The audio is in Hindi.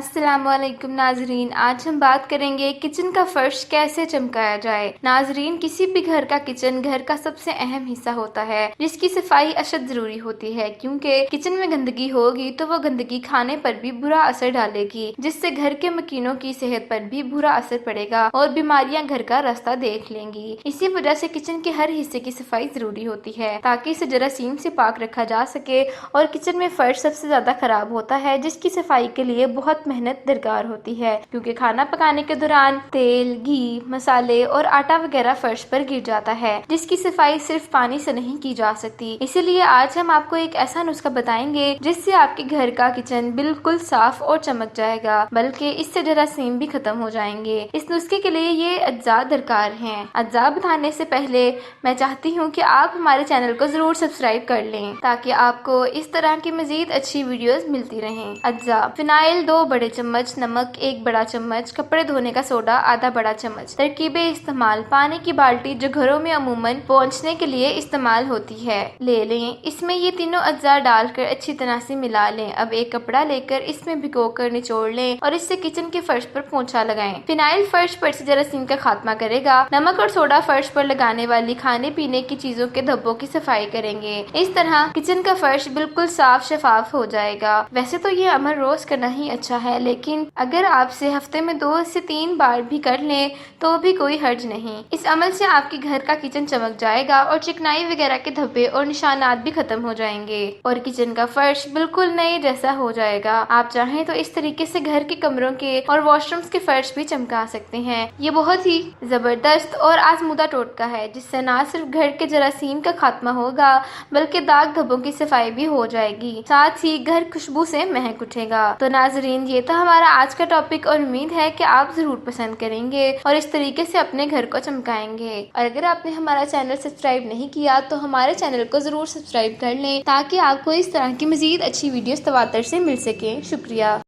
अस्सलामुअलैकुम नाजरीन, आज हम बात करेंगे किचन का फर्श कैसे चमकाया जाए। नाजरीन, किसी भी घर का किचन घर का सबसे अहम हिस्सा होता है जिसकी सफाई अशद जरूरी होती है, क्योंकि किचन में गंदगी होगी तो वह गंदगी खाने पर भी बुरा असर डालेगी, जिससे घर के मकीनों की सेहत पर भी बुरा असर पड़ेगा और बीमारियां घर का रास्ता देख लेंगी। इसी वजह से किचन के हर हिस्से की सफाई जरूरी होती है ताकि इसे जरासीम से पाक रखा जा सके। और किचन में फर्श सबसे ज्यादा खराब होता है जिसकी सफाई के लिए बहुत मेहनत दरकार होती है, क्योंकि खाना पकाने के दौरान तेल, घी, मसाले और आटा वगैरह फर्श पर गिर जाता है, जिसकी सफाई सिर्फ पानी से नहीं की जा सकती। इसीलिए आज हम आपको एक ऐसा नुस्खा बताएंगे जिससे आपके घर का किचन बिल्कुल साफ और चमक जाएगा, बल्कि इससे जरासीम भी खत्म हो जाएंगे। इस नुस्खे के लिए ये अज्जा दरकार हैं। अज्जा बताने से पहले मैं चाहती हूँ कि आप हमारे चैनल को जरूर सब्सक्राइब कर लें ताकि आपको इस तरह की मजीद अच्छी वीडियोस मिलती रहें। अज्जा: फिनाइल 2 बड़े चम्मच, नमक 1 बड़ा चम्मच, कपड़े धोने का सोडा आधा बड़ा चम्मच। तरकीबे इस्तेमाल: पानी की बाल्टी जो घरों में अमूमन पहुंचने के लिए इस्तेमाल होती है ले लें। इसमें ये तीनों अज्जा डालकर अच्छी तरह से मिला लें। अब एक कपड़ा लेकर इसमें भिगोकर निचोड़ लें और इससे किचन के फर्श पर पोंछा लगाएं। फिनाइल फर्श पर से जरासीम का खात्मा करेगा। नमक और सोडा फर्श पर लगाने वाली खाने पीने की चीजों के धब्बों की सफाई करेंगे। इस तरह किचन का फर्श बिल्कुल साफ शफाफ हो जाएगा। वैसे तो ये अमल रोज करना ही अच्छा है, लेकिन अगर आपसे हफ्ते में 2 से 3 बार भी कर लें तो भी कोई हर्ज नहीं। इस अमल से आपके घर का किचन चमक जाएगा और चिकनाई वगैरह के धब्बे और निशानात भी खत्म हो जाएंगे और किचन का फर्श बिल्कुल नए जैसा हो जाएगा। आप चाहें तो इस तरीके से घर के कमरों के और वॉशरूम्स के फर्श भी चमका सकते हैं। ये बहुत ही जबरदस्त और आजमूदा टोटका है जिससे न सिर्फ घर के जरासीम का खात्मा होगा बल्कि दाग धब्बों की सफाई भी हो जाएगी, साथ ही घर खुशबू से महक उठेगा। तो नाजरीन, ये था हमारा आज का टॉपिक और उम्मीद है कि आप जरूर पसंद करेंगे और इस तरीके से अपने घर को चमकाएंगे। और अगर आपने हमारा चैनल सब्सक्राइब नहीं किया तो हमारे चैनल को जरूर सब्सक्राइब कर लें ताकि आपको इस तरह की मजीद अच्छी वीडियोस तवातर से मिल सके। शुक्रिया।